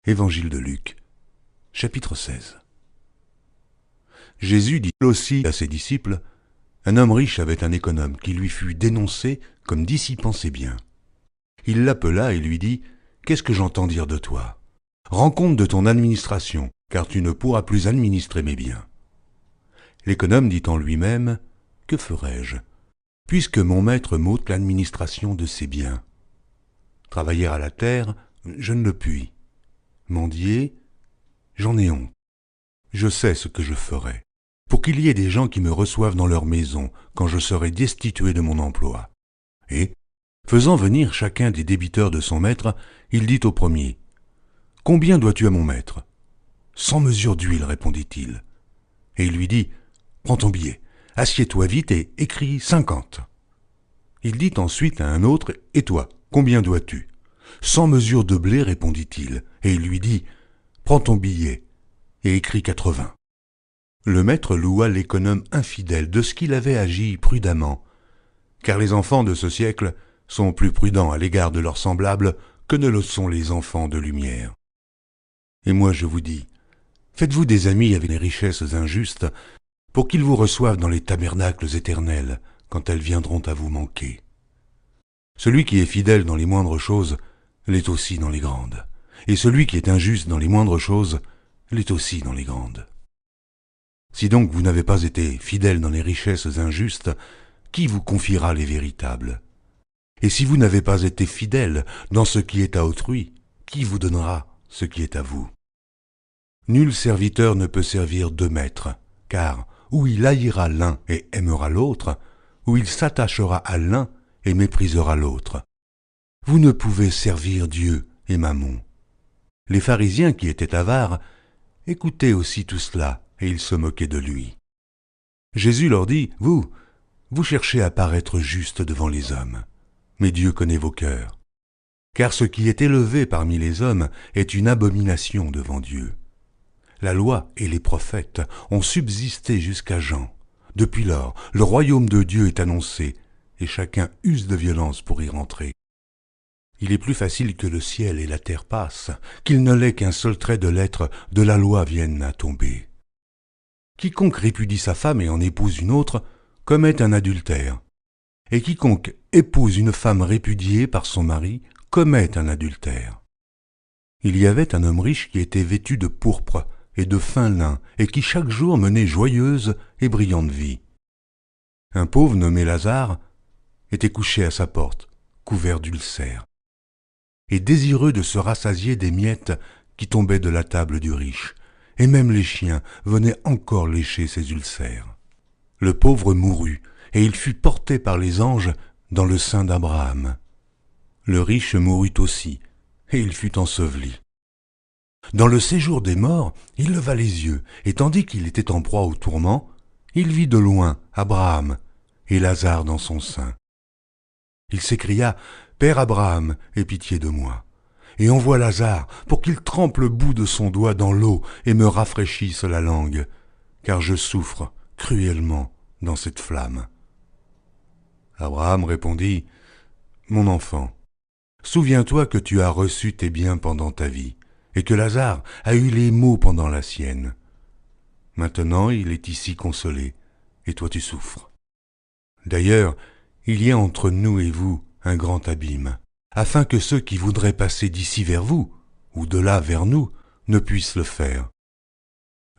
Évangile de Luc, chapitre 16. Jésus dit aussi à ses disciples, un homme riche avait un économe qui lui fut dénoncé comme dissipant ses biens. Il l'appela et lui dit, « Qu'est-ce que j'entends dire de toi ? Rends compte de ton administration, car tu ne pourras plus administrer mes biens. » L'économe dit en lui-même, « Que ferai-je, puisque mon maître m'ôte l'administration de ses biens ? Travailler à la terre, je ne le puis. Mendier, j'en ai honte. Je sais ce que je ferai, pour qu'il y ait des gens qui me reçoivent dans leur maison quand je serai destitué de mon emploi. » Et, faisant venir chacun des débiteurs de son maître, il dit au premier, « Combien dois-tu à mon maître ?»« 100 mesures d'huile, répondit-il. » Et il lui dit, « Prends ton billet, assieds-toi vite et écris 50. » Il dit ensuite à un autre, « Et toi, combien dois-tu ?»« 100 mesures de blé, répondit-il. » Et il lui dit, « Prends ton billet et écris 80. » Le maître loua l'économe infidèle de ce qu'il avait agi prudemment, car les enfants de ce siècle sont plus prudents à l'égard de leurs semblables que ne le sont les enfants de lumière. Et moi je vous dis, faites-vous des amis avec les richesses injustes, pour qu'ils vous reçoivent dans les tabernacles éternels, quand elles viendront à vous manquer. Celui qui est fidèle dans les moindres choses, l'est aussi dans les grandes, et celui qui est injuste dans les moindres choses, l'est aussi dans les grandes. Si donc vous n'avez pas été fidèle dans les richesses injustes, qui vous confiera les véritables ? Et si vous n'avez pas été fidèle dans ce qui est à autrui, qui vous donnera ce qui est à vous ? Nul serviteur ne peut servir deux maîtres, car ou il haïra l'un et aimera l'autre, ou il s'attachera à l'un et méprisera l'autre. Vous ne pouvez servir Dieu et Mammon. Les pharisiens qui étaient avares écoutaient aussi tout cela, et ils se moquaient de lui. Jésus leur dit, « Vous cherchez à paraître juste devant les hommes, mais Dieu connaît vos cœurs. Car ce qui est élevé parmi les hommes est une abomination devant Dieu. La loi et les prophètes ont subsisté jusqu'à Jean. Depuis lors, le royaume de Dieu est annoncé, et chacun use de violence pour y rentrer. Il est plus facile que le ciel et la terre passent, qu'il ne l'est qu'un seul trait de lettre de la loi vienne à tomber. Quiconque répudie sa femme et en épouse une autre commet un adultère, et quiconque épouse une femme répudiée par son mari commet un adultère. Il y avait un homme riche qui était vêtu de pourpre et de fin lin, et qui chaque jour menait joyeuse et brillante vie. Un pauvre nommé Lazare était couché à sa porte, couvert d'ulcères, et désireux de se rassasier des miettes qui tombaient de la table du riche, et même les chiens venaient encore lécher ses ulcères. Le pauvre mourut, et il fut porté par les anges dans le sein d'Abraham. Le riche mourut aussi, et il fut enseveli. Dans le séjour des morts, il leva les yeux, et tandis qu'il était en proie au tourment, il vit de loin Abraham et Lazare dans son sein. Il s'écria, « Père Abraham, aie pitié de moi, et envoie Lazare pour qu'il trempe le bout de son doigt dans l'eau et me rafraîchisse la langue, car je souffre cruellement dans cette flamme. » Abraham répondit, « Mon enfant, souviens-toi que tu as reçu tes biens pendant ta vie, et que Lazare a eu les maux pendant la sienne. Maintenant il est ici consolé, et toi tu souffres. D'ailleurs, il y a entre nous et vous un grand abîme, afin que ceux qui voudraient passer d'ici vers vous, ou de là vers nous, ne puissent le faire. »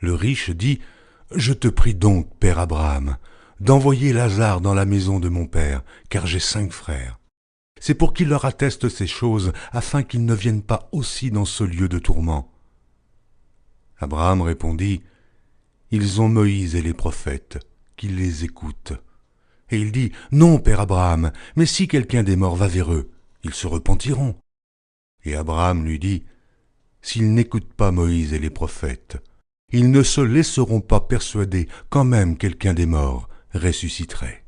Le riche dit, « Je te prie donc, père Abraham, d'envoyer Lazare dans la maison de mon père, car j'ai 5 frères. C'est pour qu'il leur atteste ces choses, afin qu'ils ne viennent pas aussi dans ce lieu de tourment. » Abraham répondit, « Ils ont Moïse et les prophètes, qu'ils les écoutent. » Et il dit, « Non, père Abraham, mais si quelqu'un des morts va vers eux, ils se repentiront. » Et Abraham lui dit, « S'ils n'écoutent pas Moïse et les prophètes, ils ne se laisseront pas persuader quand même quelqu'un des morts ressusciterait. »